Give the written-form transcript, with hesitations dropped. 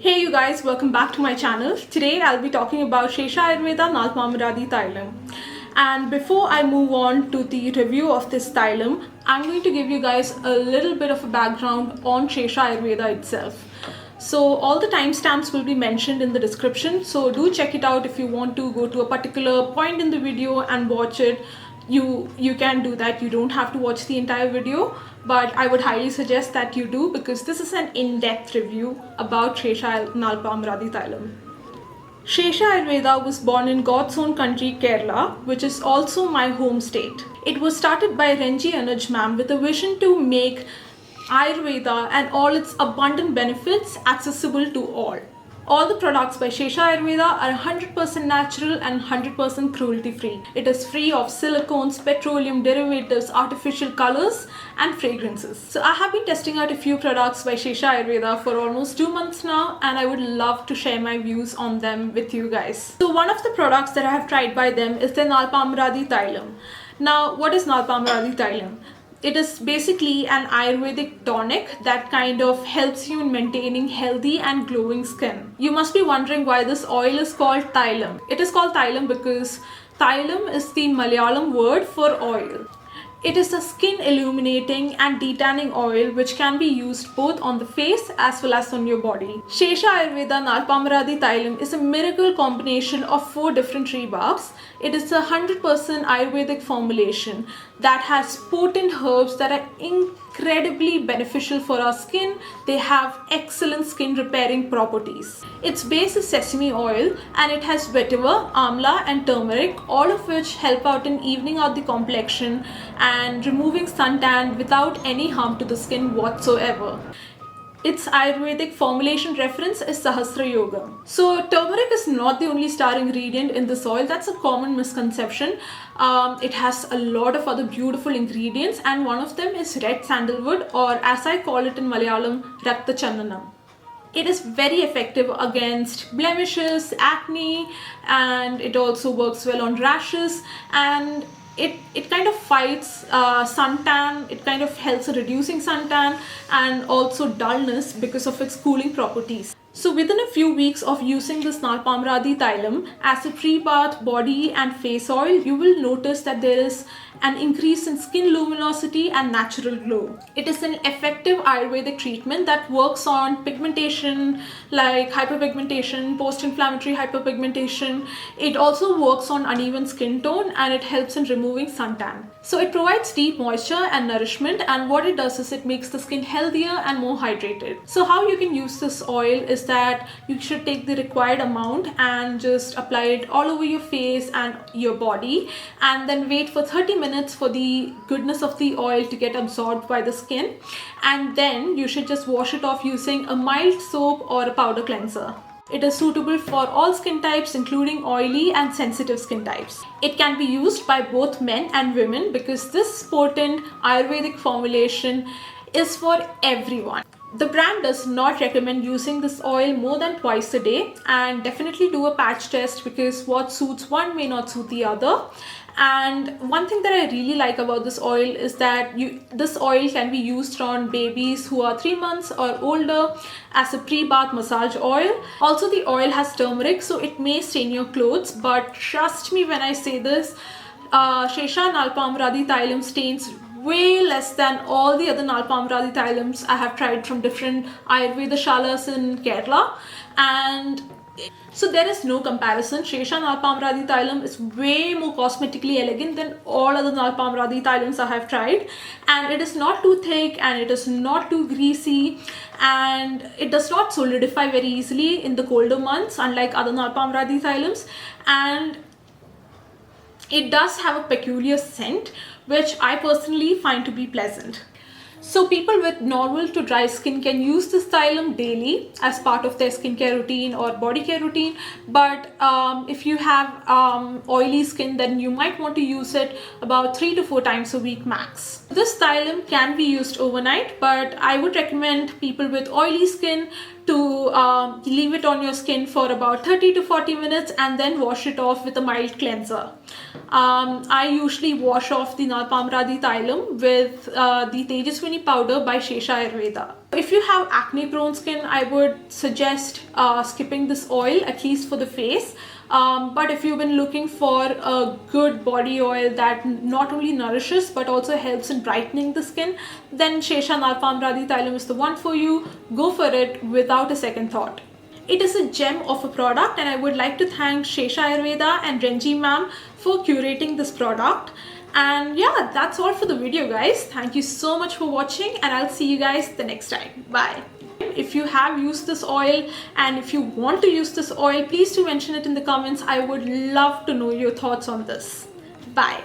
Hey you guys, welcome back to my channel. Today I'll be talking about Shesha Ayurveda Nalpamaradi Thailam. And before I move on to the review of this Thailam, I'm going to give you guys a little bit of a background on Shesha Ayurveda itself. So all the timestamps will be mentioned in the description, so do check it out if you want to go to a particular point in the video and watch it. You can do that. You don't have to watch the entire video, but I would highly suggest that you do, because this is an in-depth review about Shesha Nalpamaradi Thailam. Shesha Ayurveda was born in God's own country, Kerala, which is also my home state. It was started by Renji Anuj ma'am with a vision to make Ayurveda and all its abundant benefits accessible to all. All the products by Shesha Ayurveda are 100% natural and 100% cruelty free. It is free of silicones, petroleum derivatives, artificial colors and fragrances. So I have been testing out a few products by Shesha Ayurveda for almost 2 months now, and I would love to share my views on them with you guys. So one of the products that I have tried by them is the Nalpamaradi Thailam. Now, what is Nalpamaradi Thailam? It is basically an Ayurvedic tonic that kind of helps you in maintaining healthy and glowing skin. You must be wondering why this oil is called Thailam. It is called Thailam because Thailam is the Malayalam word for oil. It is a skin illuminating and detanning oil which can be used both on the face as well as on your body. Shesha Ayurveda Nalpamaradi Thailam is a miracle combination of 4 different tree barks. It is a 100% Ayurvedic formulation that has potent herbs that are incredibly beneficial for our skin. They have excellent skin repairing properties. Its base is sesame oil and it has vetiver, amla and turmeric, all of which help out in evening out the complexion and removing suntan without any harm to the skin whatsoever. Its Ayurvedic formulation reference is Sahasra Yoga. So turmeric is not the only star ingredient in this oil. That's a common misconception. It has a lot of other beautiful ingredients, and one of them is red sandalwood, or as I call it in Malayalam, Rakta Chandanam. It is very effective against blemishes, acne, and it also works well on rashes, and it kind of fights suntan. It kind of helps in reducing suntan and also dullness because of its cooling properties. So within a few weeks of using this Nalpamaradi Thailam as a pre-bath body and face oil, you will notice that there is an increase in skin luminosity and natural glow. It is an effective Ayurvedic treatment that works on pigmentation like hyperpigmentation, post-inflammatory hyperpigmentation. It also works on uneven skin tone and it helps in removing suntan. So it provides deep moisture and nourishment, and what it does is it makes the skin healthier and more hydrated. So how you can use this oil is that you should take the required amount and just apply it all over your face and your body, and then wait for 30 minutes for the goodness of the oil to get absorbed by the skin, and then you should just wash it off using a mild soap or a powder cleanser. It is suitable for all skin types, including oily and sensitive skin types. It can be used by both men and women because this potent Ayurvedic formulation is for everyone. The brand does not recommend using this oil more than twice a day, and definitely do a patch test because what suits one may not suit the other. And one thing that I really like about this oil is that this oil can be used on babies who are 3 months or older as a pre-bath massage oil. Also, the oil has turmeric, so it may stain your clothes, but trust me when I say this, Shesha Nalpamaradi Thailam stains way less than all the other Nalpamaradi Thailams I have tried from different Ayurveda shalas in Kerala, and so there is no comparison. Shesha Nalpamaradi Thailam is way more cosmetically elegant than all other Nalpamaradi Thailams I have tried, and it is not too thick and it is not too greasy, and it does not solidify very easily in the colder months unlike other Nalpamaradi Thailams, and it does have a peculiar scent which I personally find to be pleasant. So people with normal to dry skin can use this Thailam daily as part of their skincare routine or body care routine, but if you have oily skin, then you might want to use it about 3 to 4 times a week max. This Thailam can be used overnight, but I would recommend people with oily skin to leave it on your skin for about 30 to 40 minutes and then wash it off with a mild cleanser. I usually wash off the Nalpamaradi Thailam with the Tejaswini powder by Shesha Ayurveda. If you have acne prone skin, I would suggest skipping this oil, at least for the face. But if you've been looking for a good body oil that not only nourishes but also helps in brightening the skin, then Shesha Nalpamaradi Thailam is the one for you. Go for it without a second thought. It is a gem of a product, and I would like to thank Shesha Ayurveda and Renji ma'am for curating this product. And yeah, that's all for the video, guys. Thank you so much for watching, and I'll see you guys the next time. Bye. If you have used this oil and if you want to use this oil, please do mention it in the comments. I would love to know your thoughts on this. Bye.